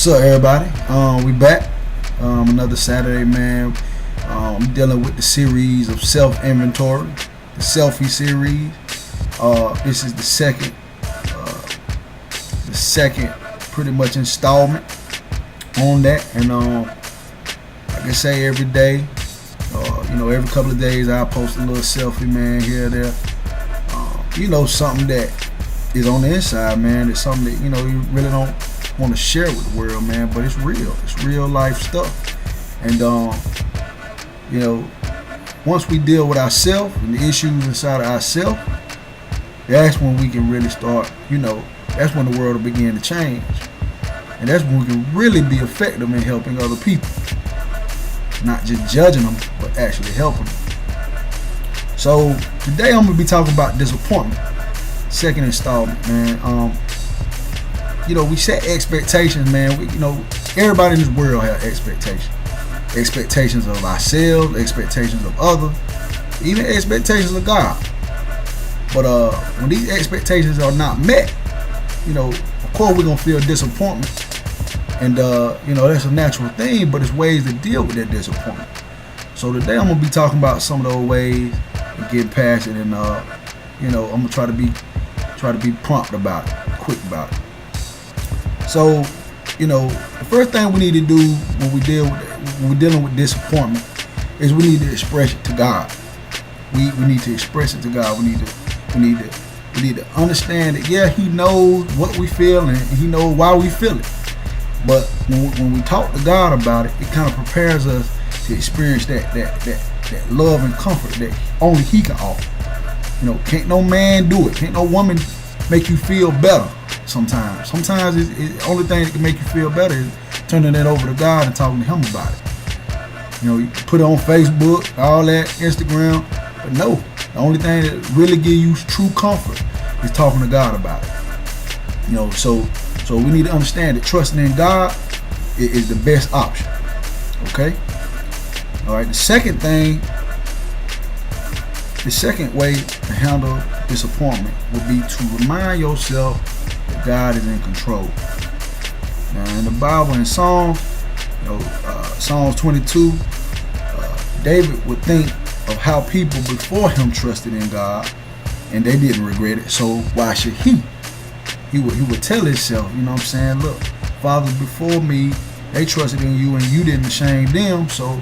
What's up, everybody? We back. Another Saturday, man. I'm dealing with the series of self-inventory, the Selfie Series. This is the second pretty much installment on that. And like I say, every day, every couple of days, I post a little selfie, man, here or there. Something that is on the inside, man. It's something that, you really don't want to share with the world, man, but it's real. It's real life stuff. And once we deal with ourselves and the issues inside of ourselves, that's when we can really start, that's when the world will begin to change. And that's when we can really be effective in helping other people. Not just judging them, but actually helping them. So today I'm gonna be talking about disappointment. Second installment, man. We set expectations, man. Everybody in this world has expectations. Expectations of ourselves, expectations of others, even expectations of God. But when these expectations are not met, of course we're gonna feel disappointment. And that's a natural thing, but it's ways to deal with that disappointment. So today I'm gonna be talking about some of those ways to get past it, and I'm gonna try to be prompt about it, quick about it. So, the first thing we need to do when we're dealing with disappointment is we need to express it to God. We need to express it to God. We need to understand that, yeah, He knows what we feel and He knows why we feel it. But when we talk to God about it, it kind of prepares us to experience that love and comfort that only He can offer. Can't no man do it. Can't no woman make you feel better. Sometimes it's the only thing that can make you feel better is turning it over to God and talking to Him about it. You put it on Facebook, all that, Instagram, but no, the only thing that really gives you true comfort is talking to God about it. So we need to understand that trusting in God is the best option. Okay. All right. The second way to handle disappointment would be to remind yourself that God is in control. Now, in the Bible, in Psalms 22, David would think of how people before him trusted in God, and they didn't regret it. So why should he? He would tell himself, look, fathers before me, they trusted in you, and you didn't shame them. So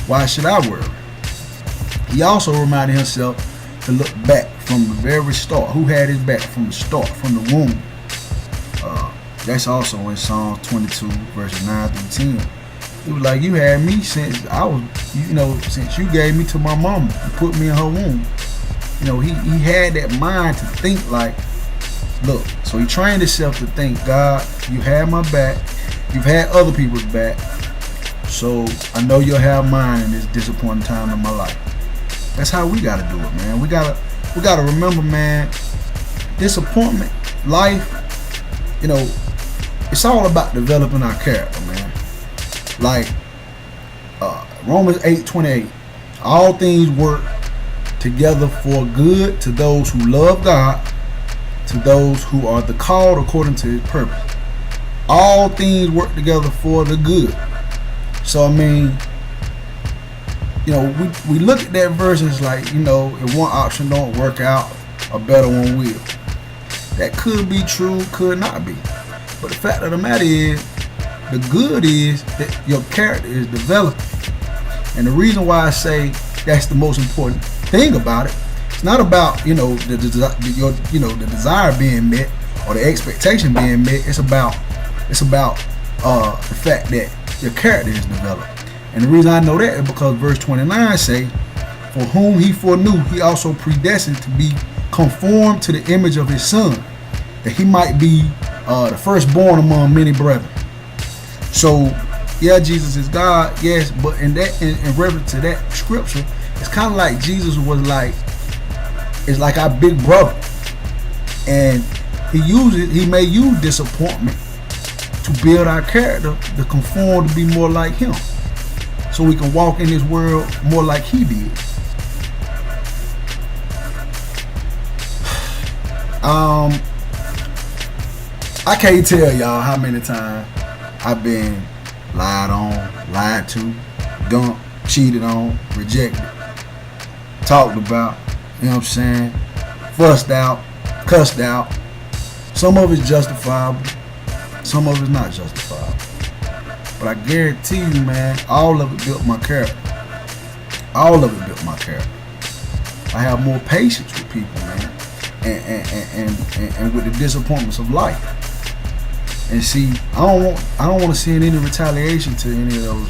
why should I worry? He also reminded himself to look back from the very start. Who had his back from the start, from the womb? That's also in Psalm 22, verses 9 through 10. He was like, you had me since I was, since you gave me to my mama and put me in her womb. He had that mind to think like, look, so he trained himself to think, God, you had my back. You've had other people's back. So I know you'll have mine in this disappointing time of my life. That's how we gotta do it, man. We gotta remember, man, disappointment, life, it's all about developing our character, man. Like Romans 8:28, all things work together for good to those who love God, to those who are the called according to His purpose. All things work together for the good. So we look at that verse and it's like, if one option don't work out, a better one will. That could be true, could not be. But the fact of the matter is, the good is that your character is developing. And the reason why I say that's the most important thing about it, it's not about the desire being met or the expectation being met. It's about the fact that your character is developed. And the reason I know that is because verse 29 say, for whom He foreknew, He also predestined to be conformed to the image of His Son, that He might be the firstborn among many brethren. So, yeah, Jesus is God, yes, but in reference to that scripture, it's kind of like Jesus is like our big brother, and He may use disappointment to build our character, to conform to be more like Him, so we can walk in this world more like He did. I can't tell y'all how many times I've been lied on, lied to, dumped, cheated on, rejected, talked about, you know what I'm saying, fussed out, cussed out. Some of it's justifiable, some of it's not justifiable. But I guarantee you, man, all of it built my character. All of it built my character. I have more patience with people, man, and with the disappointments of life. And see, I don't want to send any retaliation to any of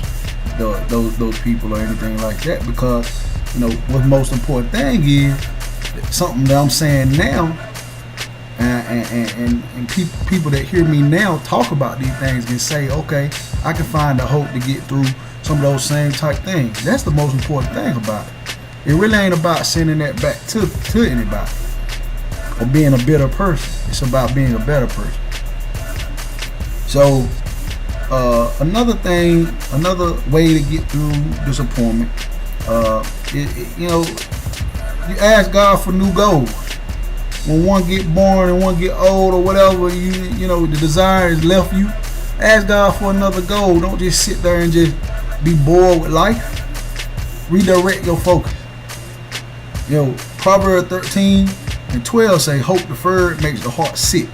those people or anything like that, because you know what's the most important thing is something that I'm saying now, and people that hear me now talk about these things and say, okay, I can find the hope to get through some of those same type things. That's the most important thing about it. It really ain't about sending that back to anybody or being a bitter person. It's about being a better person. So another way to get through disappointment, you know, you ask God for new goals. When one get born and one get old or whatever, you know the desire has left you, ask God for another goal. Don't just sit there and just be bored with life. Redirect your focus. You know, Proverbs 13:12 say, hope deferred makes the heart sick,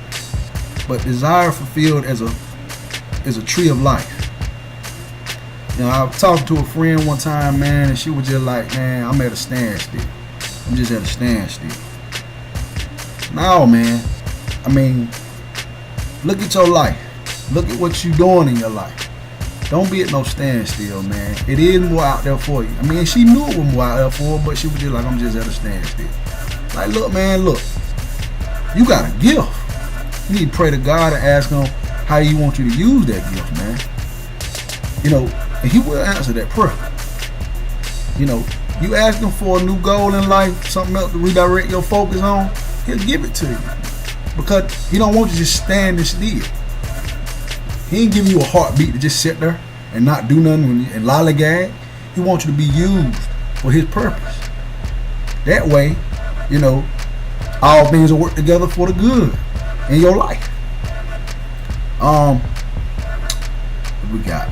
but desire fulfilled is a tree of life. You know, I was talking to a friend one time, man, and she was just like, man, I'm at a standstill. I'm just at a standstill. No, man. I mean, look at your life. Look at what you're doing in your life. Don't be at no standstill, man. It is more out there for you. I mean, she knew it was more out there for her, but she was just like, I'm just at a standstill. Like, look, man, look. You got a gift. You need to pray to God and ask Him how He wants you to use that gift, man. You know, and He will answer that prayer. You know, you ask Him for a new goal in life, something else to redirect your focus on, He'll give it to you. Because He don't want you to just stand and still. He ain't giving you a heartbeat to just sit there and not do nothing and lollygag. He wants you to be used for His purpose. That way, you know, all things will work together for the good in your life. What we got?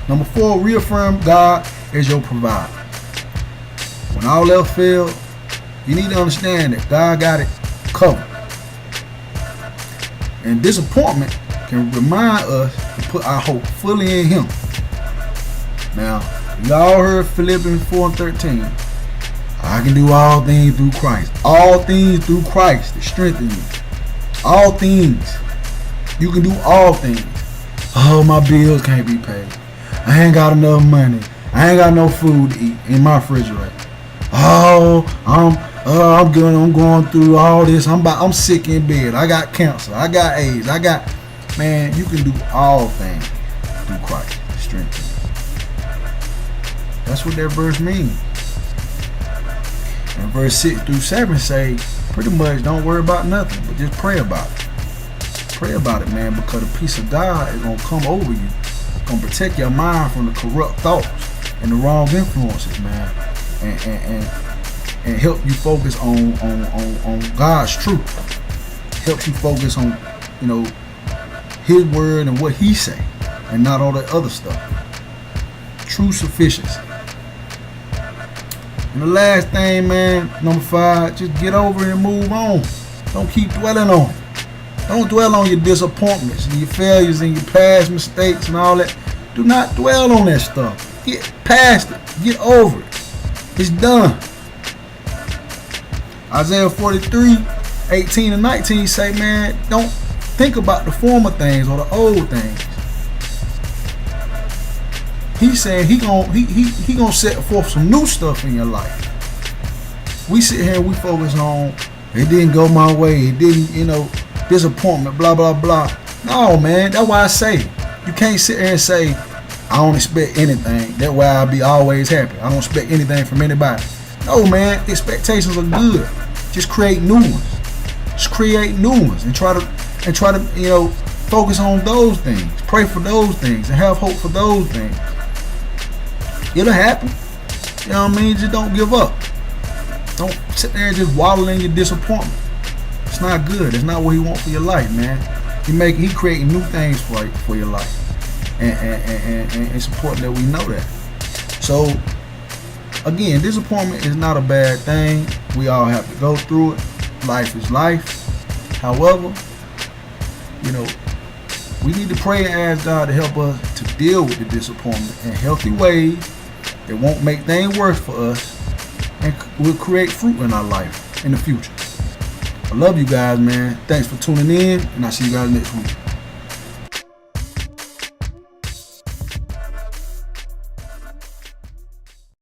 Number 4, reaffirm God as your provider. When all else fails, you need to understand that God got it covered. And disappointment can remind us to put our hope fully in Him. Now, you all heard Philippians 4:13. I can do all things through Christ. All things through Christ that strengthen you. All things. You can do all things. Oh, my bills can't be paid. I ain't got enough money. I ain't got no food to eat in my refrigerator. Oh, I'm going through all this. I'm sick in bed. I got cancer. I got AIDS. Man, you can do all things through Christ. Strengthen. That's what that verse means. And verse 6-7 say, pretty much don't worry about nothing, but just pray about it. Pray about it, man, because the peace of God is going to come over you. It's going to protect your mind from the corrupt thoughts and the wrong influences, man. And help you focus on God's truth. Helps you focus on, you know, His word and what He say, and not all that other stuff. True sufficiency. And the last thing, man, number 5, just get over it and move on. Don't keep dwelling on it. Don't dwell on your disappointments and your failures and your past mistakes and all that. Do not dwell on that stuff. Get past it. Get over it. It's done. Isaiah 43:18-19 say, man, don't think about the former things or the old things. He's saying he gonna set forth some new stuff in your life. We sit here and we focus on it didn't go my way, it didn't, you know, disappointment, blah blah blah. No, man, that's why I say you can't sit here and say I don't expect anything. That way I'll be always happy. I don't expect anything from anybody. No, man, expectations are good. Just create new ones. Just create new ones and try to, you know, focus on those things. Pray for those things and have hope for those things. It'll happen. You know what I mean? Just don't give up. Don't sit there and just wallow in your disappointment. It's not good. It's not what He wants for your life, man. He creating new things for your life. and it's important that we know that. So again, disappointment is not a bad thing. We all have to go through it. Life is life. However, we need to pray and ask God to help us to deal with the disappointment in healthy ways that won't make things worse for us and will create fruit in our life in the future. I love you guys, man. Thanks for tuning in, and I'll see you guys next week.